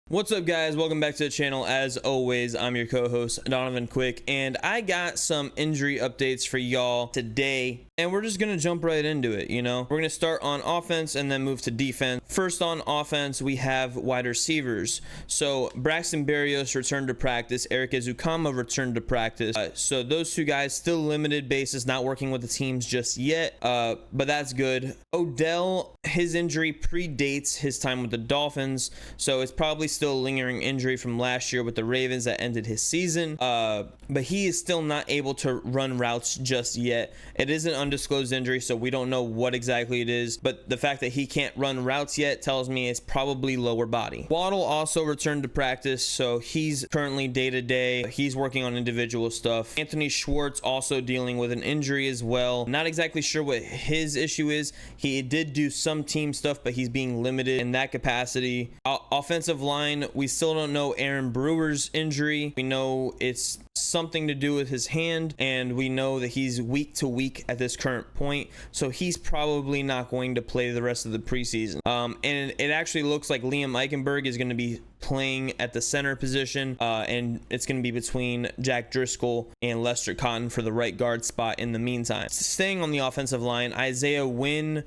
What's up, guys? Welcome back to the channel. As always, I'm your co-host Donovan Quick, and I got some injury updates for y'all today, and we're just gonna jump right into it. We're gonna start on offense and then move to defense. First, on offense, we have wide receivers. So Braxton Berrios returned to practice. Eric Ezukama returned to practice. So those two guys still limited basis, not working with the teams just yet, but that's good. Odell, his injury predates his time with the Dolphins, so it's probably still a lingering injury from last year with the Ravens that ended his season, but he is still not able to run routes just yet. It is an undisclosed injury, so we don't know what exactly it is, but the fact that he can't run routes yet tells me it's probably lower body. Waddle also returned to practice, so he's currently day-to-day. He's working on individual stuff. Anthony Schwartz also dealing with an injury as well. Not exactly sure what his issue is. He did do some team stuff, but he's being limited in that capacity. Offensive line, we still don't know Aaron Brewer's injury. We know it's something to do with his hand, and we know that he's week to week at this current point, so he's probably not going to play the rest of the preseason. And it actually looks like Liam Eichenberg is going to be playing at the center position, and it's going to be between Jack Driscoll and Lester Cotton for the right guard spot in the meantime. Staying on the offensive line, Isaiah Wynn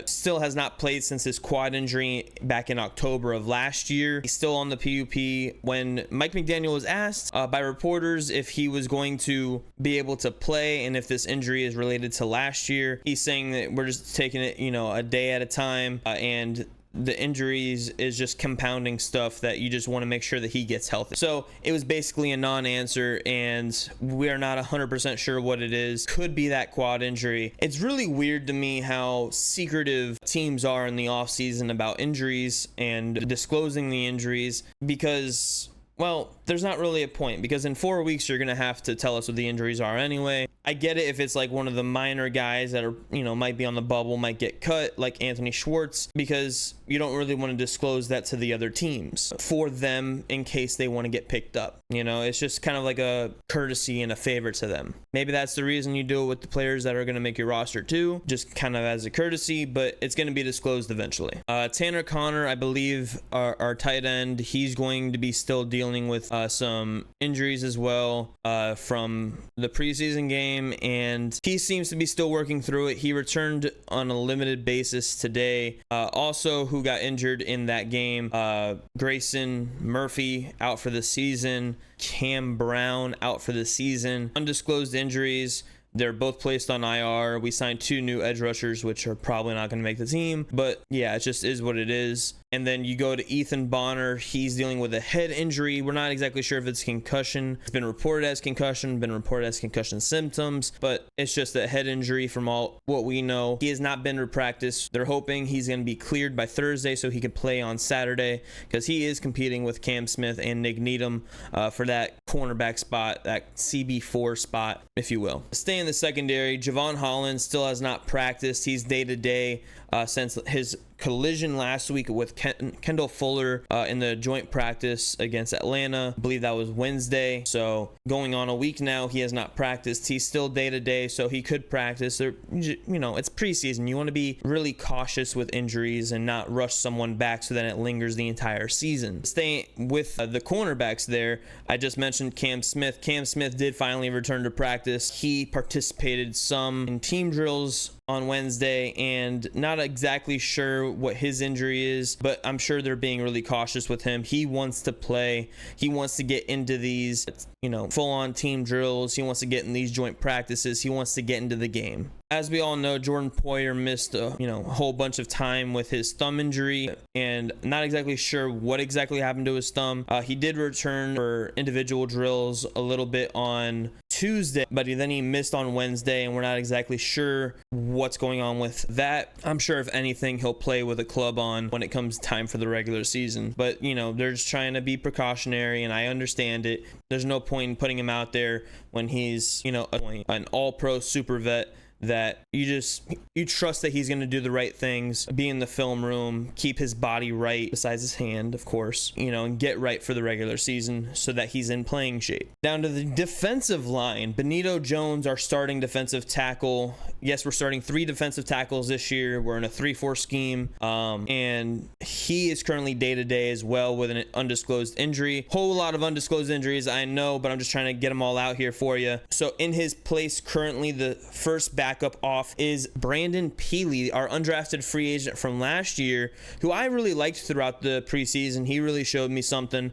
still has not played since his quad injury back in October of last year. He's still on the PUP. When Mike McDaniel was asked by reporters if he was going to be able to play and if this injury is related to last year, he's saying that we're just taking it, a day at a time, and the injuries is just compounding stuff that you just want to make sure that he gets healthy. So it was basically a non-answer, and we are not 100% sure what it is. Could be that quad injury. It's really weird to me how secretive teams are in the offseason about injuries and disclosing the injuries, because, well, there's not really a point, because in 4 weeks you're going to have to tell us what the injuries are anyway. I get it if it's like one of the minor guys that are, might be on the bubble, might get cut, like Anthony Schwartz, because you don't really want to disclose that to the other teams for them in case they want to get picked up. It's just kind of like a courtesy and a favor to them. Maybe that's the reason you do it with the players that are going to make your roster too, just kind of as a courtesy, but it's going to be disclosed eventually. Tanner Connor, I believe, our tight end, he's going to be still dealing with some injuries as well from the preseason game, and he seems to be still working through it. He returned on a limited basis today. Also, who got injured in that game, Grayson Murphy out for the season, Cam Brown out for the season. Undisclosed injuries. They're both placed on IR. We signed 2 new edge rushers, which are probably not going to make the team. But yeah, it just is what it is. And then you go to Ethan Bonner. He's dealing with a head injury. We're not exactly sure if it's concussion. It's been reported as concussion, symptoms, but it's just a head injury from all what we know. He has not been to practice. They're hoping he's going to be cleared by Thursday so he can play on Saturday, because he is competing with Cam Smith and Nick Needham for that cornerback spot, that CB4 spot, if you will. Stay in the secondary. Javon Holland still has not practiced. He's day-to-day since his collision last week with Kendall Fuller in the joint practice against Atlanta. I believe that was Wednesday. So going on a week now, he has not practiced. He's still day-to-day, so he could practice. It's preseason. You want to be really cautious with injuries and not rush someone back so that it lingers the entire season. Staying with the cornerbacks there, I just mentioned Cam Smith. Cam Smith did finally return to practice. He participated some in team drills on Wednesday, and not exactly sure what his injury is, but I'm sure they're being really cautious with him. He wants to play. He wants to get into these, full-on team drills. He wants to get in these joint practices. He wants to get into the game. As we all know, Jordan Poyer missed a whole bunch of time with his thumb injury, and not exactly sure what exactly happened to his thumb. He did return for individual drills a little bit on Tuesday, but then he missed on Wednesday, and we're not exactly sure what's going on with that. I'm sure if anything, he'll play with a club on when it comes time for the regular season. But, they're just trying to be precautionary, and I understand it. There's no point in putting him out there when he's, an all-pro super vet that you trust that he's going to do the right things, be in the film room, keep his body right, besides his hand, of course, and get right for the regular season so that he's in playing shape. Down to the defensive line, Bonito Jones, our starting defensive tackle. Yes, we're starting 3 defensive tackles this year. We're in a 3-4 scheme, and he is currently day-to-day as well with an undisclosed injury. Whole lot of undisclosed injuries, I know, but I'm just trying to get them all out here for you. So in his place currently, the first backup off is Brandon Peely, our undrafted free agent from last year, who I really liked throughout the preseason. He really showed me something.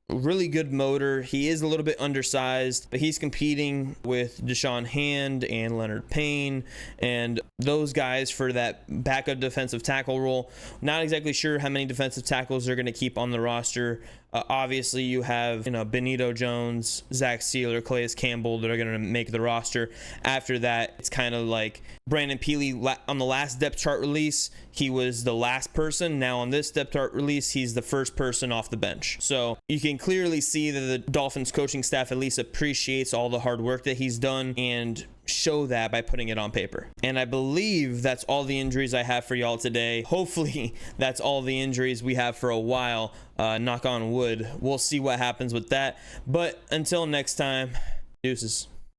Really good motor. He is a little bit undersized, but he's competing with Deshaun Hand and Leonard Payne and those guys for that backup defensive tackle role. Not exactly sure how many defensive tackles they're going to keep on the roster. Obviously, you have Bonito Jones, Zach Sealer, Calais Campbell that are going to make the roster. After that, it's kind of like Brandon Peely on the last depth chart release. He was the last person. Now on this depth chart release, he's the first person off the bench. So you can clearly see that the Dolphins coaching staff at least appreciates all the hard work that he's done and show that by putting it on paper. And I believe that's all the injuries I have for y'all today. Hopefully that's all the injuries we have for a while. Knock on wood. We'll see what happens with that. But until next time, deuces.